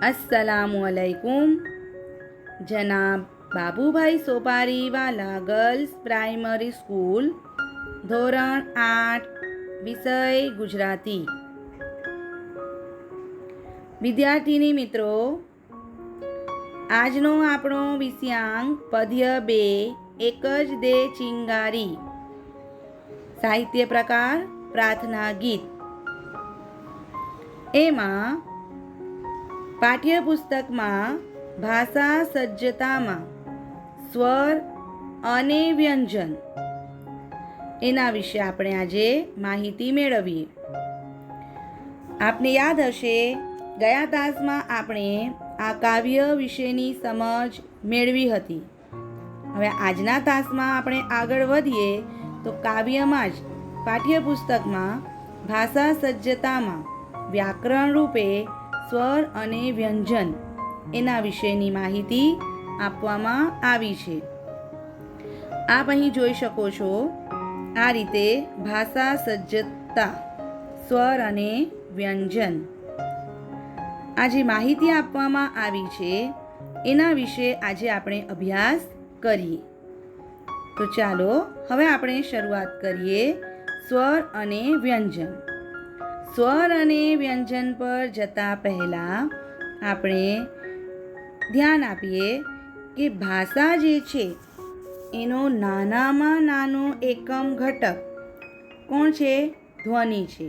अस्सलामुअलैकुम। जनाब Babubhai सोपारीवाला girls primary school, ધોરણ 8, વિષય ગુજરાતી। વિદ્યાર્થીની મિત્રો, આજનો આપણો વિષયાંક પદ્ય 2 એક જ દે ચિંગારી, સાહિત્ય પ્રકાર પ્રાર્થના ગીત। એમાં પાઠ્યપુસ્તકમાં ભાષા સજ્જતામાં સ્વર અને વ્યંજન એના વિશે આપણે આજે માહિતી મેળવીએ। આપને યાદ હશે, ગયા તાસમાં આપણે આ કાવ્ય વિશેની સમજ મેળવી હતી। હવે આજના તાસમાં આપણે આગળ વધીએ તો કાવ્યમાં જ પાઠ્યપુસ્તકમાં ભાષા સજ્જતામાં વ્યાકરણ રૂપે સ્વર અને વ્યંજન એના વિશેની માહિતી આપવામાં આવી છે। આપ અહીં જોઈ શકો છો, આ રીતે ભાષા સજ્જતા, સ્વર અને વ્યંજન, આ જે માહિતી આપવામાં આવી છે એના વિશે આજે આપણે અભ્યાસ કરીએ। તો ચાલો હવે આપણે શરૂઆત કરીએ સ્વર અને વ્યંજન। સ્વર અને વ્યંજન પર જતાં પહેલાં આપણે ધ્યાન આપીએ કે ભાષા જે છે એનો નાનામાં નાનો એકમ ઘટક કોણ છે? ધ્વનિ છે।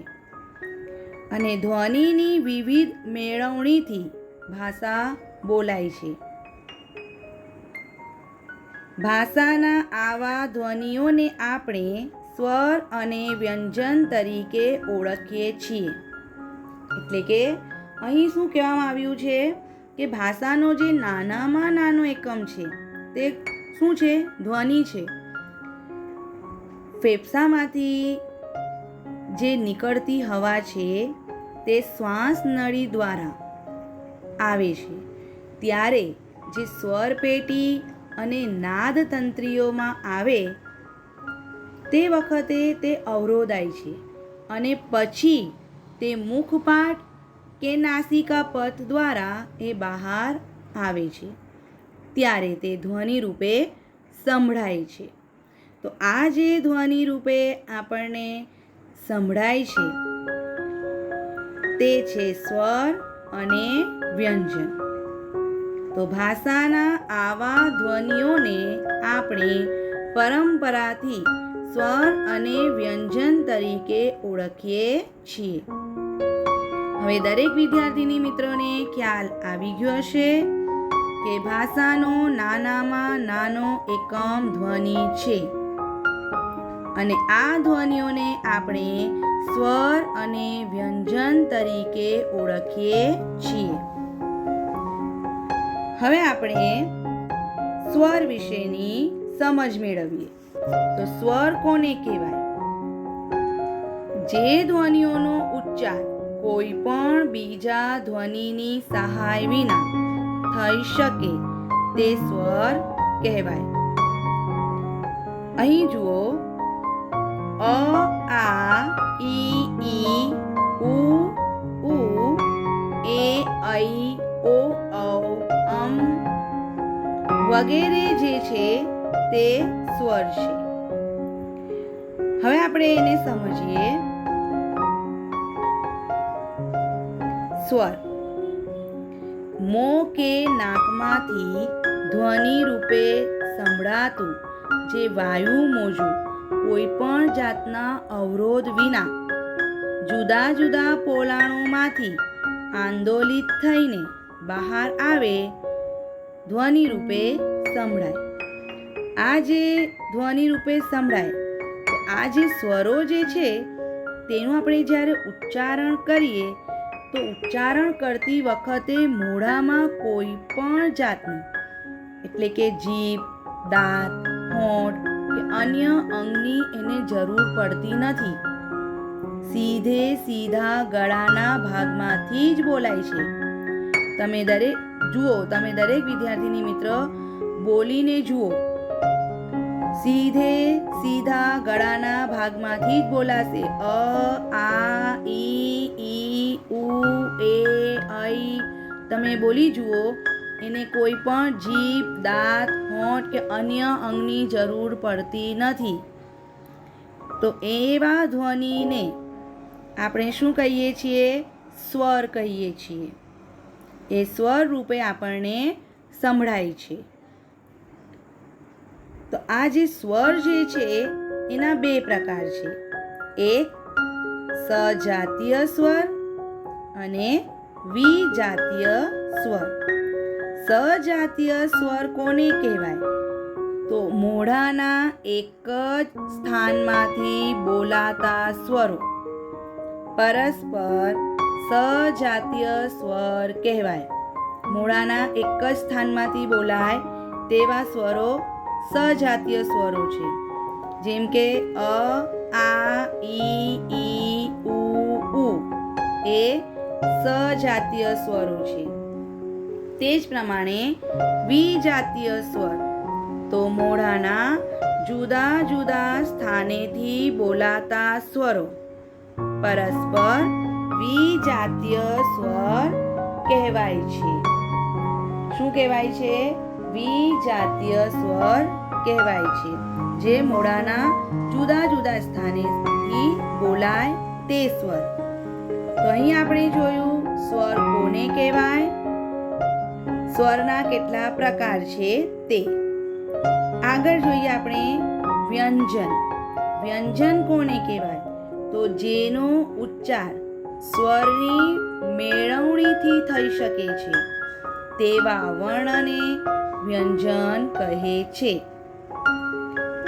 અને ધ્વનિની વિવિધ મેળવણીથી ભાષા બોલાય છે। ભાષાના આવા ધ્વનિઓને આપણે સ્વર અને વ્યંજન તરીકે ઓળખીએ છીએ। એટલે કે અહીં શું કહેવામાં આવ્યું છે કે ભાષાનો જે નાનામાં નાનો એકમ છે તે શું છે? ધ્વનિ છે। ફેફસામાંથી જે નીકળતી હવા છે તે શ્વાસ નળી દ્વારા આવે છે, ત્યારે જે સ્વર પેટી અને નાદ તંત્રીઓમાં આવે તે વખતે તે અવરોધાય છે અને પછી તે મુખપાટ કે નાસિકા પથ દ્વારા એ બહાર આવે છે, ત્યારે તે ધ્વનિ રૂપે સંભળાય છે। તો આ જે ધ્વનિ રૂપે આપણને સંભળાય છે તે છે સ્વર અને વ્યંજન। તો ભાષાના આવા ધ્વનિઓને આપણે પરંપરાથી સ્વર અને વ્યંજન તરીકે ઓળખીએ છીએ। હવે દરેક વિદ્યાર્થીની મિત્રોને ખ્યાલ આવી ગયો હશે કે ભાષાનો નાનામાં નાનો એકમ ધ્વનિ છે અને આ ધ્વનિઓને આપણે સ્વર અને વ્યંજન તરીકે ઓળખીએ છીએ। હવે આપણે સ્વર વિશેની સમજ મેળવીએ। તો સ્વર કોને કહેવાય? જે ધ્વનિઓનો ઉચ્ચાર કોઈ પણ બીજા ધ્વનિની સહાય વિના થઈ શકે તે સ્વર કહેવાય। અહીં જુઓ, અ, આ, ઈ, ઉ, એ, ઐ, ઓ, ઔ, અમ વગેરે જે છે તે સ્વર છે। હવે આપણે એને સમજીએ। સ્વર મોં કે નાકમાંથી ધ્વનિ રૂપે સંભળાતું જે વાયુ મોજું કોઈ પણ જાતના અવરોધ વિના જુદા જુદા પોલાણોમાંથી આંદોલિત થઈને બહાર આવે, ધ્વનિ રૂપે સંભળાય। આ જે ધ્વનિ રૂપે સંભળાય, તો આ જે સ્વરો જે છે તેનું આપણે જ્યારે ઉચ્ચારણ કરીએ તો ઉચ્ચારણ કરતી વખતે મોઢામાં કોઈ પણ જાતનું, એટલે કે જીભ, દાંત, હોઠ કે અન્ય અંગની એને જરૂર પડતી નથી। સીધે સીધા ગળાના ભાગમાંથી જ બોલાય છે। તમે દરેક વિદ્યાર્થીની મિત્ર બોલીને જુઓ, સીધે સીધા ગળાના ભાગમાંથી જ બોલાશે। અ, આ, ઈ, ઉ, એ, ઐ તમે બોલી જુઓ, એને કોઈ પણ જીભ, દાંત, હોઠ કે અન્ય અંગની જરૂર પડતી નથી. તો એવા ધ્વનિને આપણે શું કહીએ છીએ? સ્વર કહીએ છીએ. એ સ્વર રૂપે આપણને સંભળાય છે. તો આ જે સ્વર જે છે એના બે પ્રકાર છે. એક સજાતીય સ્વર અને વિજાતીય સ્વર. સજાતીય સ્વર કોને કહેવાય? તો મોઢાના એક જ સ્થાનમાંથી બોલાતા સ્વરો પરસ્પર સજાતીય સ્વર કહેવાય. મોઢાના એક જ સ્થાનમાંથી બોલાય તેવા સ્વરો સજાતીય સ્વરો છે. જેમ કે અ, આ, ઈ, ઉ, એ સજાતીય સ્વરો છે. તે જ પ્રમાણે વિજાતીય સ્વર તો મોઢાના જુદા જુદા સ્થાનેથી બોલાતા સ્વરો પરસ્પર વિજાતીય સ્વર કહેવાય છે. શું કહેવાય છે? વિજાતીય સ્વર કહેવાય છે. જે મોઢાના જુદા જુદા સ્થાનેથી બોલાય તે સ્વર. તો અહીં આપણે જોયું સ્વર કોને કહેવાય, સ્વરના કેટલા પ્રકાર છે તે. આગળ જોઈએ આપણે વ્યંજન. વ્યંજન કોને કહેવાય? તો જેનો ઉચ્ચાર સ્વરની મેળવણીથી થઈ શકે છે તેવા વર્ણને વ્યંજન કહે છે.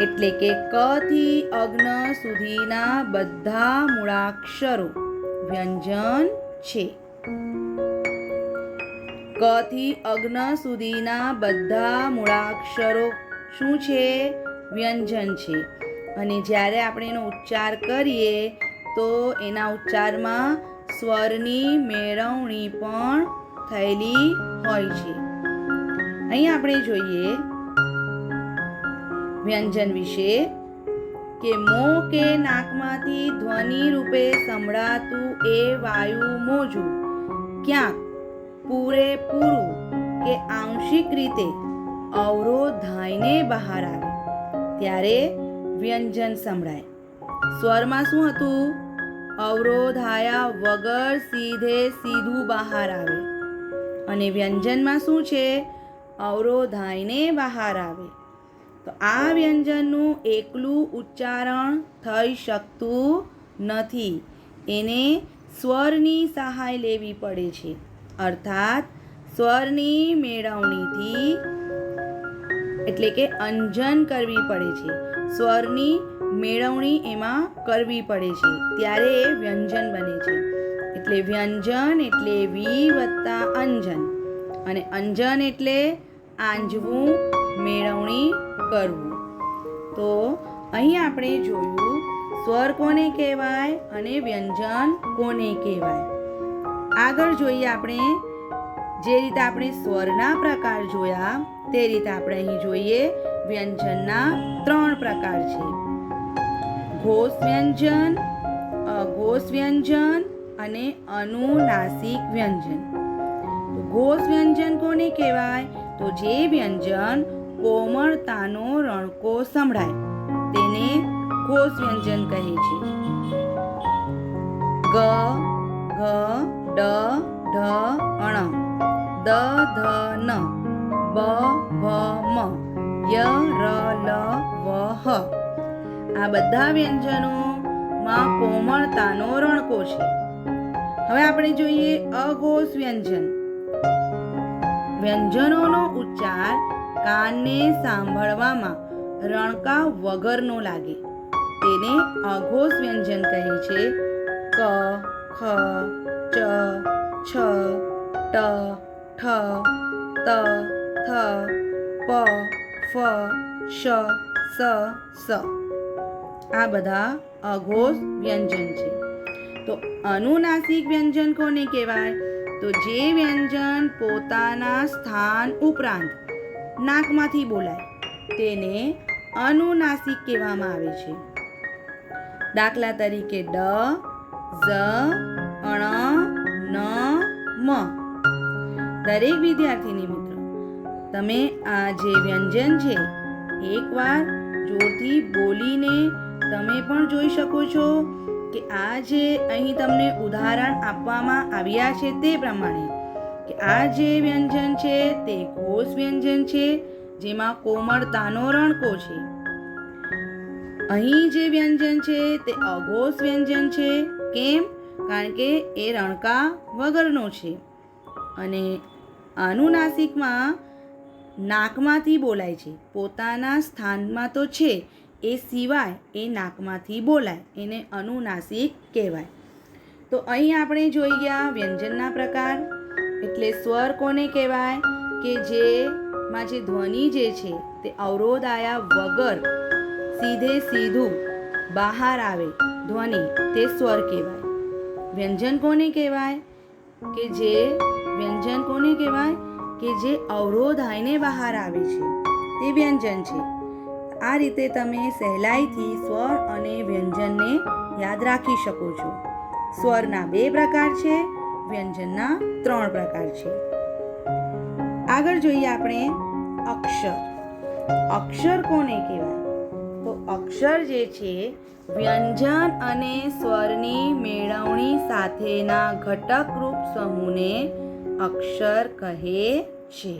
એટલે કે ક થી અગ્ન સુધીના બધા મૂળાક્ષરો વ્યંજન છે. ક થી અગ્ન સુધીના બધા મૂળાક્ષરો શું છે? વ્યંજન છે. અને જ્યારે આપણે એનો ઉચ્ચાર કરીએ તો એના ઉચ્ચારમાં સ્વરની મેળવણી પણ થયેલી હોય છે. અહીં આપણે જોઈએ વ્યંજન વિશે કે મોં કે નાકમાંથી ધ્વનિ રૂપે સંભળાતું એ વાયુ મોજું ક્યાંક પૂરેપૂરું કે આંશિક રીતે અવરોધાઈને બહાર આવે ત્યારે વ્યંજન સંભળાય. સ્વરમાં શું હતું? અવરોધાયા વગર સીધે સીધું બહાર આવે. અને વ્યંજનમાં શું છે? અવરોધાઈને બહાર આવે. તો આ વ્યંજનનું એકલું ઉચ્ચારણ થઈ શકતું નથી. એને સ્વરની સહાય લેવી પડે છે. અર્થાત સ્વરની મેળવણીથી એટલે કે અંજન કરવી પડે છે. સ્વરની મેળવણી એમાં કરવી પડે છે ત્યારે એ વ્યંજન બને છે. એટલે વ્યંજન એટલે વી વત્તા અંજન અને અંજન એટલે આંજવું, મેળવણી કરવું. તો અહીં આપણે જોયું સ્વર કોને કહેવાય અને વ્યંજન કોને કહેવાય. આગળ જોઈએ આપણે જે રીતે આપણે સ્વરના પ્રકાર જોયા તે રીતે આપણે અહીં જોઈએ વ્યંજનના 3 પ્રકાર છે. ઘોષ વ્યંજન, અઘોષ વ્યંજન અને અનુનાસિક વ્યંજન. ઘોષ વ્યંજન કોને કહેવાય? તો જે વ્યંજન કોમળતાનો રણકો સંભળાય તેને ઘોષ વ્યંજન કહે છે. ગ, ઘ, ડ, ઢ, ણ, દ, ધ, ન, બ, ભ, મ, ય, ર, લ, વ, હ. આ બધા વ્યંજનોમાં કોમળતાનો રણકો છે. હવે આપણે જોઈએ અઘોષ વ્યંજન. વ્યંજનોનો ઉચ્ચાર કાનને સાંભળવામાં રણકા વગરનો લાગે તેને અઘોષ વ્યંજન કહે છે. ક, ખ, ચ, છ, ટ, ઠ, ત, થ, પ, ફ, શ, સ, સ. આ બધા અઘોષ વ્યંજન છે. તો અનુનાસિક વ્યંજન કોને કહેવાય? તો જે વ્યંજન પોતાના સ્થાન ઉપરાંત નાકમાંથી બોલાય તેને અનુનાસિક કહેવામાં આવે છે. દાખલા તરીકે ડ, ઝ, અણ, ન, મ. દરેક વિદ્યાર્થીની મિત્રો, તમે આ જે વ્યંજન છે એકવાર જોરથી બોલીને તમે પણ જોઈ શકો છો કે આ જે અહીં તમને ઉદાહરણ આપવામાં આવ્યા છે તે પ્રમાણે કે આ જે વ્યંજન છે તે ઘોષ વ્યંજન છે, જેમાં કોમળતાનો રણકો છે. અહીં જે વ્યંજન છે તે અઘોષ વ્યંજન છે. કેમ? કારણ કે એ રણકા વગરનો છે અને અનુનાસિકમાં નાકમાંથી બોલાય છે. પોતાના સ્થાનમાં તો છે, એ સિવાય એ નાકમાંથી બોલાય, એને અનુનાસિક કહેવાય. તો અહીં આપણે જોઈ ગયા વ્યંજનના પ્રકાર. એટલે સ્વર કોને કહેવાય? કે જેમાં જે ધ્વનિ જે છે તે અવરોધાયા વગર સીધે સીધું બહાર આવે ધ્વનિ, તે સ્વર કહેવાય. વ્યંજન કોને કહેવાય? કે જે વ્યંજન કોને કહેવાય? કે જે અવરોધાઈને બહાર આવે છે તે વ્યંજન છે. આ રીતે તમે સહેલાઈથી સ્વર અને વ્યંજનને યાદ રાખી શકો છો. સ્વરના 2 પ્રકાર છે, વ્યંજનના 3 પ્રકાર છે. આગળ જોઈએ આપણે અક્ષર. અક્ષર કોને કહેવાય? તો અક્ષર જે છે વ્યંજન અને સ્વરની મેળવણી સાથેના ઘટકરૂપ સમૂહને અક્ષર કહે છે.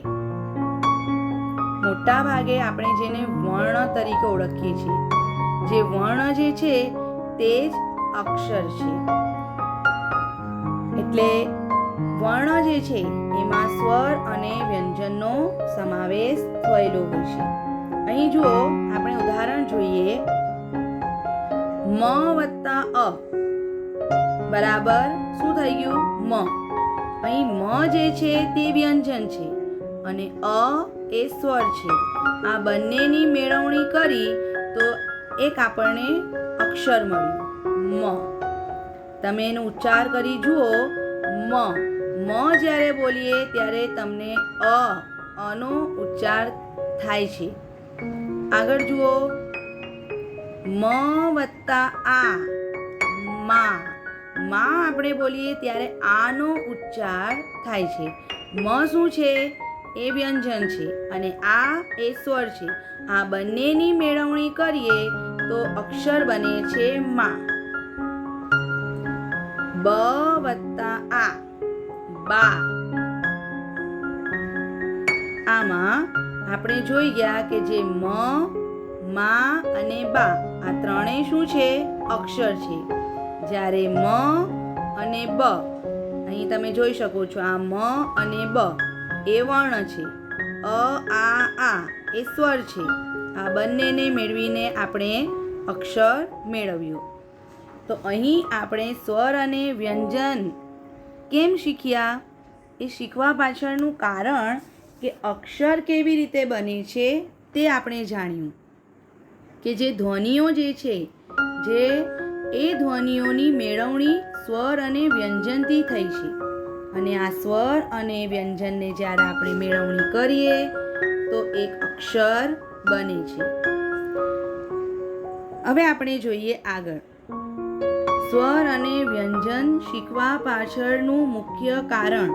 મોટા ભાગે આપણે જેને વર્ણ તરીકે ઓળખીએ છીએ, જે વર્ણ જે છે તે જ અક્ષર છે. એટલે વર્ણ જે છે એમાં સ્વર અને વ્યંજનનો સમાવેશ થયેલો હોય છે. અહીં જુઓ, આપણે ઉદાહરણ જોઈએ. મ વત્તા અ બરાબર શું થઈ ગયું? મ. અહીં મ જે છે તે વ્યંજન છે અને અ એ સ્વર છે. આ બંનેની મેળવણી કરી તો એક આપણને અક્ષર મળ્યું, મ. તમે એનો ઉચ્ચાર કરી જુઓ, મ. મ જ્યારે બોલીએ ત્યારે તમને અનો ઉચ્ચાર થાય છે. આગળ જુઓ, મ વત્તા આ મા. મા આપણે બોલીએ ત્યારે આનો ઉચ્ચાર થાય છે. મ શું છે? એ વ્યંજન છે અને આ એ સ્વર છે. આ બંનેની મેળવણી કરીએ તો અક્ષર બને છે મા. બ વત્તા આ બા. આમાં આપણે જોઈ ગયા કે જે મ, મા અને બા આ ત્રણેય શું છે? અક્ષર છે. જ્યારે મ અને બ, અહીં તમે જોઈ શકો છો, આ મ અને બ એ વર્ણ છે. આ એ સ્વર છે. આ બંનેને મેળવીને આપણે અક્ષર મેળવ્યો. તો અહીં આપણે સ્વર અને વ્યંજન કેમ શીખ્યા? એ શીખવા પાછળનું કારણ કે અક્ષર કેવી રીતે બને છે તે આપણે જાણ્યું. કે જે ધ્વનિઓ જે છે, જે એ ધ્વનિઓની મેળવણી સ્વર અને વ્યંજનથી થઈ છે અને આ સ્વર અને વ્યંજનને જ્યારે આપણે મેળવણી કરીએ તો એક અક્ષર બને છે. હવે આપણે જોઈએ આગળ. સ્વર અને વ્યંજન શીખવા પાછળનું મુખ્ય કારણ.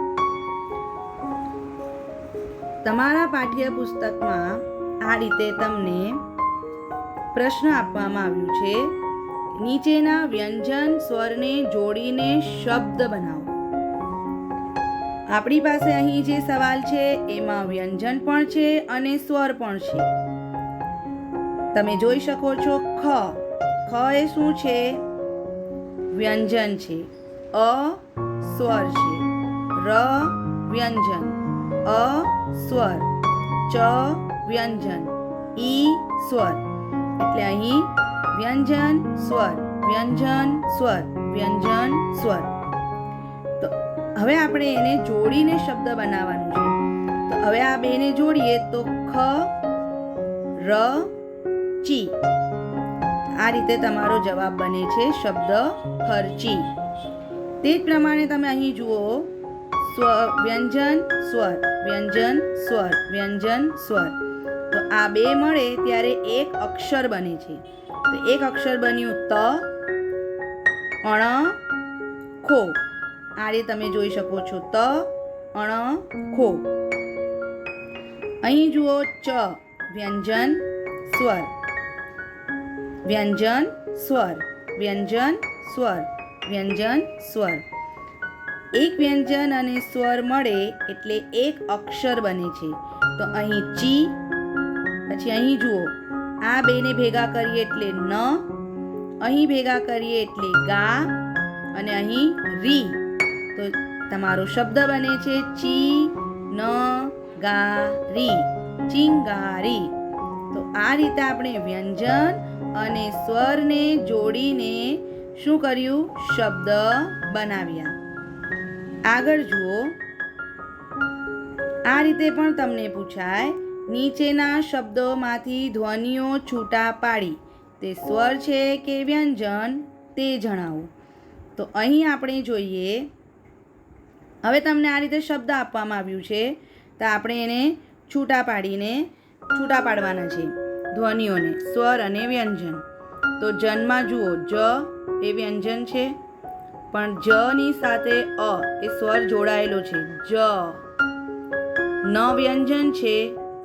તમારા પાઠ્યપુસ્તકમાં આ રીતે તમને પ્રશ્ન આપવામાં આવ્યું છે. નીચેના વ્યંજન સ્વરને જોડીને શબ્દ બનાવો. આપણી પાસે અહીં જે સવાલ છે એમાં વ્યંજન પણ છે અને સ્વર પણ છે. તમે જોઈ શકો છો, ખ. ખ એ શું છે? વ્યંજન છે. અ સ્વર છે. ર વ્યંજન. અ સ્વર. ચ વ્યંજન. ઈ સ્વર. એટલે અહીં વ્યંજન સ્વર, વ્યંજન સ્વર, વ્યંજન સ્વર. તો હવે આપણે એને જોડીને શબ્દ બનાવવાનું છે. તો હવે આ બેને જોડીએ તો ખ ર ચી. આ રીતે તમારો જવાબ બને છે શબ્દ ખર્ચી. તે જ પ્રમાણે તમે અહીં જુઓ, વ્યંજન સ્વર, વ્યંજન સ્વર, વ્યંજન સ્વર. તો આ બે મળે ત્યારે એક અક્ષર બને છે. તો એક અક્ષર બન્યું ત, અણ, ખો. આ રીતે તમે જોઈ શકો છો, ત, અણખો. અહીં જુઓ ચ વ્યંજન સ્વર, વ્યંજન સ્વર, વ્યંજન સ્વર, વ્યંજન સ્વર. એક વ્યંજન અને સ્વર મળે એટલે એક અક્ષર બને છે. તો અહીં ચી, પછી અહીં જુઓ આ બેને ભેગા કરીએ એટલે ન, અહીં ભેગા કરીએ એટલે ગા અને અહીં રી. તો તમારો શબ્દ બને છે ચી ન ગા રી, ચિંગારી. તો આ રીતે આપણે વ્યંજન અને સ્વરને જોડીને શું કર્યું? શબ્દ બનાવ્યા. આગળ જુઓ, આ રીતે પણ તમને પૂછાય, નીચેના શબ્દોમાંથી ધ્વનિઓ છૂટા પાડી તે સ્વર છે કે વ્યંજન તે જણાવો. તો અહીં આપણે જોઈએ, હવે તમને આ રીતે શબ્દ આપવામાં આવ્યું છે તો આપણે એને છૂટા પાડવાના છે ધ્વનિઓને, સ્વર અને વ્યંજન. તો જન્મમાં જુઓ જ એ વ્યંજન છે, પણ જ ની સાથે અ એ સ્વર જોડાયેલો છે જ. ન વ્યંજન છે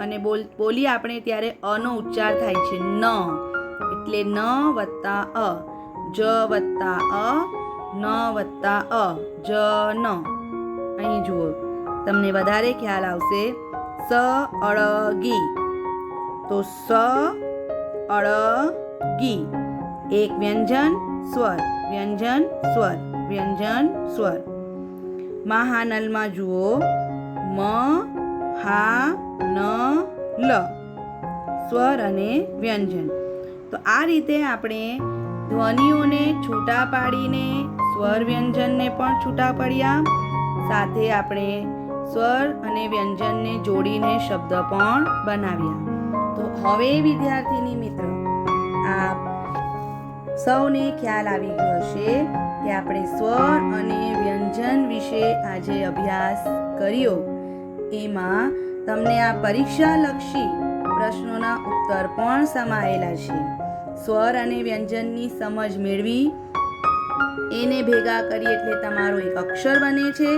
અને બોલીએ આપણે ત્યારે અનો ઉચ્ચાર થાય છે ન, એટલે ન વત્તા અ, જ વત્તા અ, ન વત્તા અ, જ ન. અહીં જુઓ તમને વધારે ખ્યાલ આવશે. સ અળગી, તો સ અળગી એક વ્યંજન સ્વર, વ્યંજન સ્વર, વ્યંજન સ્વર. મહાનલમાં જુઓ મ હા ન લ, સ્વર અને વ્યંજન. તો આ રીતે આપણે ધ્વનિઓને છૂટા પાડીને સ્વર વ્યંજનને પણ છૂટા પાડ્યા, સાથે આપણે સ્વર અને વ્યંજનને જોડીને શબ્દ પણ બનાવ્યા. તો હવે વિદ્યાર્થીની મિત્ર, આપ સૌને ખ્યાલ આવી ગયો હશે કે આપણે સ્વર અને વ્યંજન વિશે આજે અભ્યાસ કર્યો. એમાં તમને આ પરીક્ષાલક્ષી પ્રશ્નોના ઉત્તર પણ સમાયેલા છે. સ્વર અને વ્યંજનની સમજ મેળવી એને ભેગા કરીએ એટલે તમારો એક અક્ષર બને છે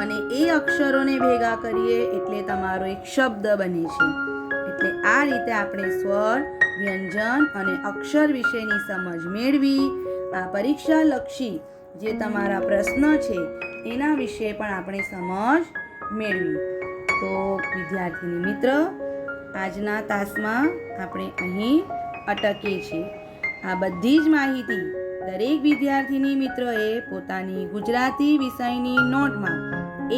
અને એ અક્ષરોને ભેગા કરીએ એટલે તમારો એક શબ્દ બને છે. એટલે આ રીતે આપણે સ્વર, વ્યંજન અને અક્ષર વિશેની સમજ મેળવી આ પરીક્ષાલક્ષી જે તમારા પ્રશ્ન છે એના વિશે પણ આપણે સમજ મેળવી. તો વિદ્યાર્થીની મિત્ર, આજના તાસમાં આપણે અહીં અટકીએ છીએ. આ બધી જ માહિતી દરેક વિદ્યાર્થીની મિત્રએ પોતાની ગુજરાતી વિષયની નોટમાં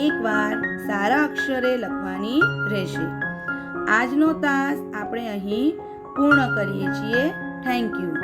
એકવાર સારા અક્ષરે લખવાની રહેશે. આજનો તાસ આપણે અહીં પૂર્ણ કરીએ છીએ. Thank you.